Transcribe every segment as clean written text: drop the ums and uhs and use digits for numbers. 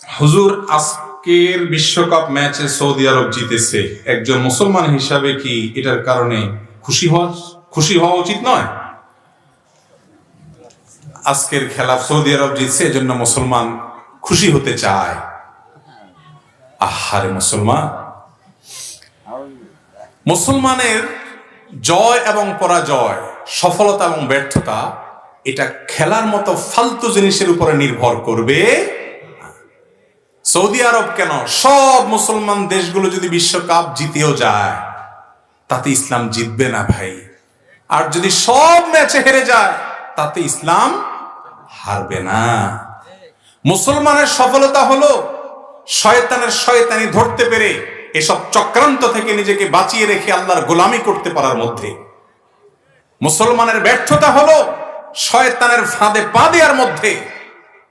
হুজুর, আজকের বিশ্বকাপ ম্যাচে সৌদি আরব জিতেছে, একজন মুসলমান হিসাবে কি এটার কারণে খুশি হওয়া উচিত নয়? আজকের খেলা সৌদি আরব জিতছে, এজন্য মুসলমান খুশি হতে চায়। আহারে মুসলমানের জয় এবং পরাজয়, সফলতা এবং ব্যর্থতা, এটা খেলার মতো ফালতু জিনিসের উপরে নির্ভর করবে। সৌদি আরব কেন, সব মুসলমান দেশগুলো যদি বিশ্বকাপ জিতেও যায়, তাতে ইসলাম জিতবে না ভাই। আর যদি সব ম্যাচে হেরে যায়, তাতে ইসলাম হারবে না। মুসলমানের সফলতা হলো শয়তানের শয়তানি ধরতে পেরে এসব চক্রান্ত থেকে নিজেকে বাঁচিয়ে রেখে আল্লাহর গোলামি করতে পারার মধ্যে। মুসলমানের ব্যর্থতা হলো শয়তানের ফাঁদে পা দেওয়ার মধ্যে।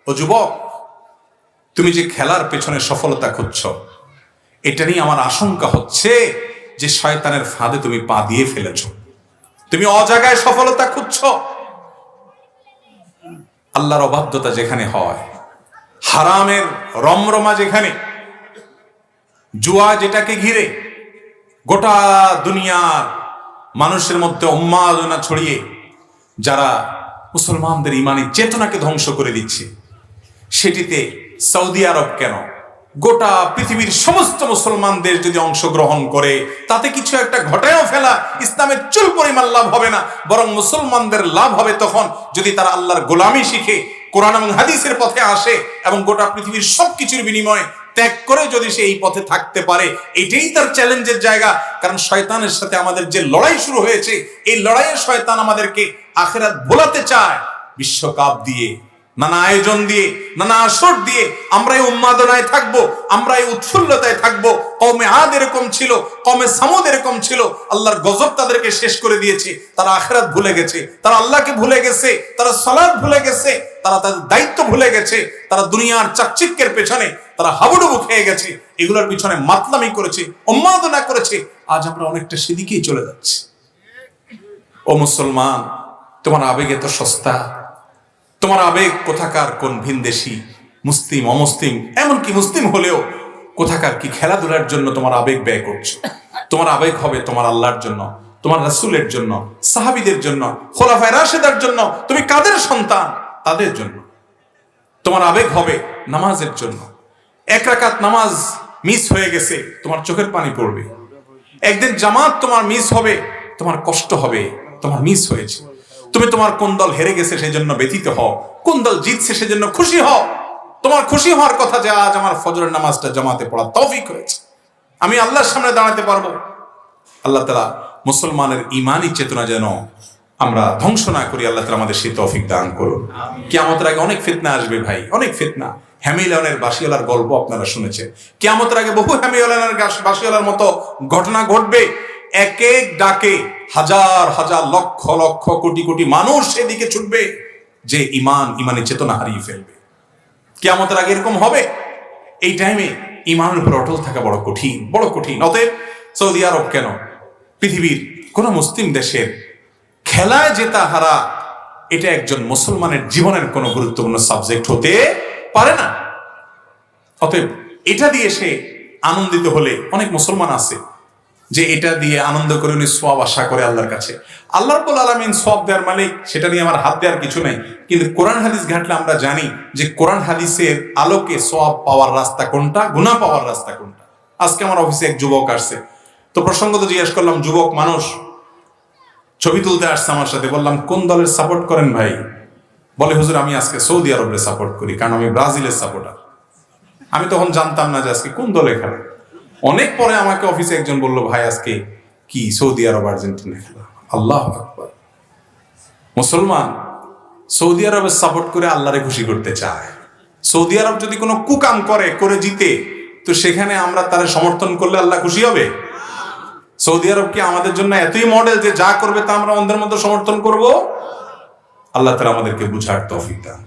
ও যুবক, তুমি যে খেলার পেছনে সফলতা খুঁজছ, এটা নিয়ে আমার আশঙ্কা হচ্ছে যে শয়তানের ফাঁদে তুমি পা দিয়ে ফেলেছ। তুমি অজাগায় সফলতা খুঁজছ। আল্লাহর অবাধ্যতা যেখানে হয়, হারামের রমরমা যেখানে, জুয়া যেটাকে ঘিরে গোটা দুনিয়ার মানুষের মধ্যে উন্মাদনা ছড়িয়ে যারা মুসলমানদের ইমানি চেতনাকে ধ্বংস করে দিচ্ছে, সেটিতে সৌদি আরব কেন, গোটা পৃথিবীর সমস্ত মুসলমান দেশ যদি অংশগ্রহণ করে, তাতে কিছু একটা ঘটায়ও ফেলা ইসলামের চুল পরিমাণ লাভ হবে না। বরং মুসলমানদের লাভ হবে তখন যদি তারা আল্লাহর গোলামি শিখে কোরআন এবং হাদিসের পথে আসে এবং গোটা পৃথিবীর সবকিছুর বিনিময়ে ত্যাগ করে যদি সে এই পথে থাকতে পারে। এটাই তার চ্যালেঞ্জের জায়গা। কারণ শয়তানের সাথে আমাদের যে লড়াই শুরু হয়েছে, এই লড়াইয়ে শয়তান আমাদেরকে আখিরাত ভোলাতে চায়। বিশ্বকাপ দিয়ে, নানা আয়োজন দিয়ে, নানা আসর দিয়ে আমরা এই উন্মাদনায় থাকবো, আমরা এই উৎফুল্লতায় থাকবো। কওমে আদ এরকম ছিল, কওমে সামুদ এরকম ছিল। আল্লাহর গজব তাদেরকে শেষ করে দিয়েছে। তারা আখিরাত ভুলে গেছে, তারা আল্লাহকে ভুলে গেছে, তারা সালাত ভুলে গেছে, তারা তাদের দায়িত্ব ভুলে গেছে, তারা দুনিয়ার চাকচিক্যের পেছনে তারা হাবুডুবু খেয়ে গেছে, এগুলোর পিছনে মাতলামি করেছে, উন্মাদনা করেছে। আজ আমরা অনেকটা সেদিকেই চলে যাচ্ছি। ও মুসলমান, তোমার আবেগ এত সস্তা? তোমার আবেগ কোথাকার কোন ভিনদেশি, মুসলিম অমুসলিম, এমনকি মুসলিম হলেও কোথাকার কি খেলাধুলার জন্য তোমার আবেগ ব্যয় করছো? তোমার আবেগ হবে তোমার আল্লাহর জন্য, তোমার রাসূলের জন্য, সাহাবীদের জন্য, খোলাফায়ে রাশেদার জন্য। তুমি কাদের সন্তান? তাদের জন্য। তোমার আবেগ হবে নামাজের জন্য। এক রাকাত নামাজ মিস হয়ে গেছে, তোমার চোখের পানি পড়বে। একদিন জামাত তোমার মিস হবে, তোমার কষ্ট হবে, তোমার মিস হয়েছে। তুমি তোমার কোন দল হেরে গেছে সেই জন্য ব্যথিত হও, কোন দল জিতছে সেজন্য খুশি হও। তোমার খুশি হওয়ার কথা যে আজ আমার ফজরের নামাজটা জামাতে পড়া তৌফিক হয়েছে, আমি আল্লাহর সামনে দাঁড়াতে পারবো। আল্লাহ তাআলা মুসলমানের ঈমানি চেতনা যেন আমরা ধ্বংস না করি, আল্লাহ তাআলা আমাদের সেই তৌফিক দান করুন। কিয়ামতের আগে অনেক ফিতনা আসবে ভাই, অনেক ফিতনা। হ্যামিলনের বাসিওয়ালার গল্প আপনারা শুনেছেন। কিয়ামতের আগে বহু হ্যামিলনের বাসিওয়ালার মতো ঘটনা ঘটবে। এক এক ডাকে হাজার হাজার লক্ষ লক্ষ কোটি কোটি মানুষ এদিকে ছুটবে যে ইমানি চেতনা হারিয়ে ফেলবে। কিয়ামতের আগে এরকম হবে। এই টাইমে ইমানের উপর অটল থাকা বড় কঠিন, বড় কঠিন। অতএব সৌদি আরব কেন, পৃথিবীর কোন মুসলিম দেশের খেলায় জেতা হারা এটা একজন মুসলমানের জীবনের কোনো গুরুত্বপূর্ণ সাবজেক্ট হতে পারে না। অতএব এটা দিয়ে সে আনন্দিত হলে, অনেক মুসলমান আছে যে এটা দিয়ে আনন্দ করে উনি সওয়াব আশা করে আল্লাহর কাছে। আল্লাহ রাব্বুল আলামিন সওয়াব দেওয়ার মালিক, সেটা নিয়ে আমার হাত দেওয়ার কিছু নাই। কিন্তু কোরআন হাদিস ঘাটলে আমরা জানি যে কোরআন হাদিসের আলোকে সওয়াব পাওয়ার রাস্তা কোনটা, গুনাহ পাওয়ার রাস্তা কোনটা। আজকে আমার অফিসে এক যুবক আসছে, তো প্রসঙ্গত জিজ্ঞেস করলাম, যুবক মানুষ ছবি তুলতে আসছে আমার সাথে। বললাম কোন দলের সাপোর্ট করেন ভাই? বলে হুজুর আমি আজকে সৌদি আরবের সাপোর্ট করি, কারণ আমি ব্রাজিলের সাপোর্টার। আমি তখন জানতাম না যে আজকে কোন দলে খেলে। অনেক পরে আমাকে অফিসে একজন বলল, ভাই আজকে কি সৌদি আরব আর্জেন্টিনা খেলা। আল্লাহু আকবার। মুসলমান সৌদি আরবের সাপোর্ট করে আল্লাহরে খুশি করতে চায়। সৌদি আরব যদি কোনো কুকাম করে জিতে, তো সেখানে আমরা তারা সমর্থন করলে আল্লাহ খুশি হবে? সৌদি আরব কি আমাদের জন্য এতই মডেল যে যা করবে তা আমরা অন্যের মতো সমর্থন করব? আল্লাহ তাআলা আমাদেরকে বুঝার তৌফিক দান।